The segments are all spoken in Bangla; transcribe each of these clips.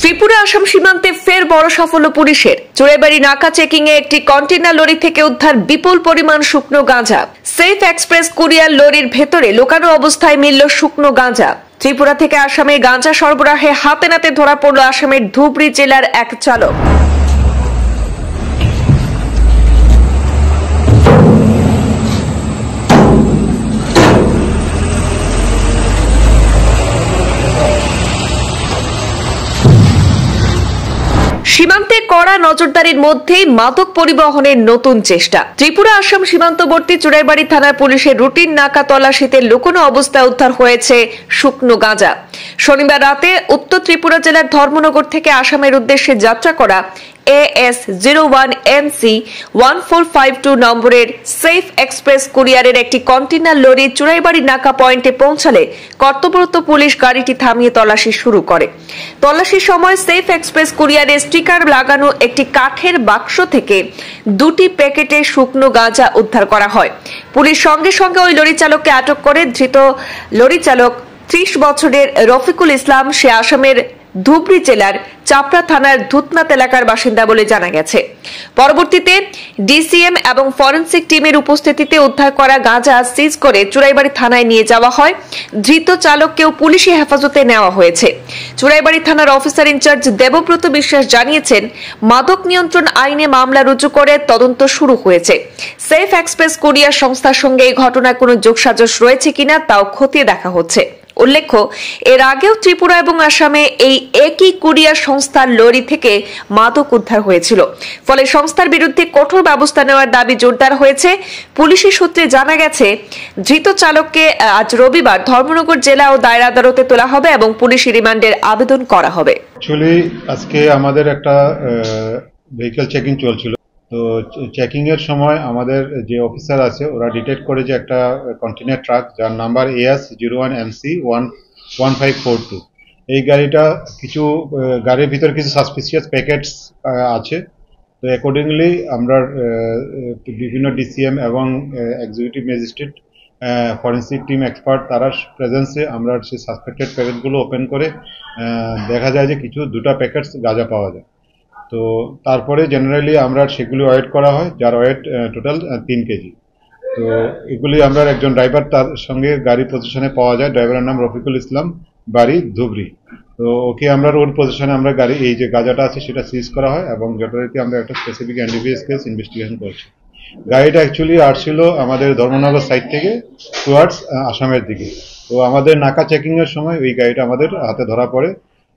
ত্রিপুরা আসাম সীমান্তে ফের বড় সাফল্য পুলিশের। চোরাইবাড়ি নাকা চেকিং এ একটি কন্টেইনার লরি থেকে উদ্ধার বিপুল পরিমাণ শুকনো গাঁজা। সেফ এক্সপ্রেস কুরিয়ার লরির ভেতরে লোকানো অবস্থায় মিলল শুকনো গাঁজা। ত্রিপুরা থেকে আসামে গাঁজা সরবরাহে হাতে নাতে ধরা পড়ল আসামের ধুবড়ী জেলার এক চালক। সীমান্তে কড়া নজরদারির মধ্যেই মাদক পরিবহনের নতুন চেষ্টা। ত্রিপুরা আসাম সীমান্তবর্তী চোরাইবাড়ি থানার পুলিশের রুটিন নাকা তল্লাশিতে লুকোনো অবস্থায় উদ্ধার হয়েছে শুকনো গাঁজা। শনিবার রাতে উত্তর ত্রিপুরা জেলার ধর্মনগর থেকে আসামের উদ্দেশ্যে যাত্রা করা AS01MC 1452 নম্বরের সেফ এক্সপ্রেস কুরিয়ারের একটি কন্টেইনার লরি চোরাইবাড়ি নাকা পয়েন্টে পৌঁছালে কর্তব্যরত পুলিশ গাড়িটি থামিয়ে তল্লাশি শুরু করে। তল্লাশির সময় সেফ এক্সপ্রেস কুরিয়ারের স্টিকার লাগানো একটি কাঠের বাক্স থেকে 2টি প্যাকেটে শুকনো গাঁজা উদ্ধার করা হয়। পুলিশ সঙ্গে সঙ্গে ওই লরি চালককে আটক করে। ধৃত লরি চালক 30 বছরের রফিকুল ইসলাম। সে আসামের ধুবড়ী জেলার চাপড়া থানার ধুতনাথ এলাকার বাসিন্দা বলে জানা গেছে। পরবর্তীতে ডিসিএম এবং ফরেনসিক টিমের উপস্থিতিতে উদ্ধার করা গাঁজা সিজ করে চোরাইবাড়ি থানায় নিয়ে যাওয়া হয়। ধৃত চালককেও পুলিশি হেফাজতে নেওয়া হয়েছে। চোরাইবাড়ি থানার অফিসার ইনচার্জ দেবব্রত বিশ্বাস জানিয়েছেন, মাদক নিয়ন্ত্রণ আইনে মামলা রুজু করে তদন্ত শুরু হয়েছে। সেফ এক্সপ্রেস কুরিয়ার সংস্থার সঙ্গে এই ঘটনায় কোনো যোগসাজশ রয়েছে কিনা তাও খতিয়ে দেখা হচ্ছে। উল্লেখ্য, এর আগেও ত্রিপুরা এবং আসামে এই একই কুরিয়ার সংস্থার লরি থেকে মাদক উদ্ধার হয়েছিল। ফলে সংস্থার বিরুদ্ধে কঠোর ব্যবস্থা নেওয়ার দাবি জোরদার হয়েছে। পুলিশি সূত্রে জানা গেছে, ধৃত চালককে আজ রবিবার ধর্মনগর জেলা ও দায়রা আদালতে তোলা হবে এবং পুলিশি রিমান্ডের আবেদন করা হবে। অ্যাকচুয়ালি আজকে আমাদের একটা ভেহিকল চেকিং চলছিল। তো চেকিং এর সময় আমাদের যে অফিসার আছে ওরা ডিটেক্ট করে যে একটা কন্টেইনার ট্রাক যার নাম্বার AS01MC 1542, এই গাড়িটা গাড়ির ভিতরে কিছু সাসপিসিয়াস প্যাকেটস আছে। তো অ্যাকর্ডিংলি আমরা বিভিন্ন ডিসিএম এবং executive magistrate, forensic team expert তারা প্রেজেন্সে আমরা সেই সাসপেক্টেড প্যাকেটগুলো ওপেন করে দেখা যায় যে দুটা প্যাকেটস গাঁজা পাওয়া যায়। তো তারপরে জেনারেলি আমরা সেগুলি ওয়েট করা হয়, যার ওয়েট টোটাল 3 কেজি। তো এগুলি আমরা একজন ড্রাইভার তার সঙ্গে গাড়ি পজিশনে পাওয়া যায়। ড্রাইভারের নাম রফিকুল ইসলাম, বাড়ি ধুবড়ী। তো ওকে আমরা ওর পজিশনে আমরা গাড়ি এই যে গাঁজাটা আছে সেটা সিজ করা হয় এবং যথারীতি আমরা একটা স্পেসিফিক NDPS কেস ইনভেস্টিগেশন করছি। গাড়িটা অ্যাকচুয়ালি আসছিল আমাদের ধর্মনগর সাইড থেকে টুয়ার্ডস আসামের দিকে। তো আমাদের নাকা চেকিং এর সময় ওই গাড়িটা আমাদের হাতে ধরা পড়ে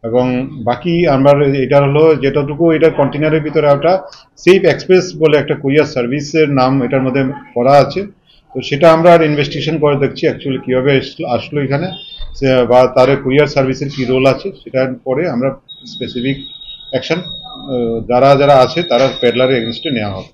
এবং বাকি আমরা এটা হলো যেটুকু এটার কন্টেইনারের ভিতরে একটা সেফ এক্সপ্রেস বলে একটা কুরিয়ার সার্ভিসের নাম এটার মধ্যে করা আছে। তো সেটা আমরা ইনভেস্টিগেশন করে দেখছি অ্যাকচুয়ালি কিভাবে আসলো এখানে বা তার কুরিয়ার সার্ভিসের কি রোল আছে। সেটার পরে আমরা স্পেসিফিক অ্যাকশন যারা আছে তারা পেডলারের এগেইনস্টে নেওয়া হবে।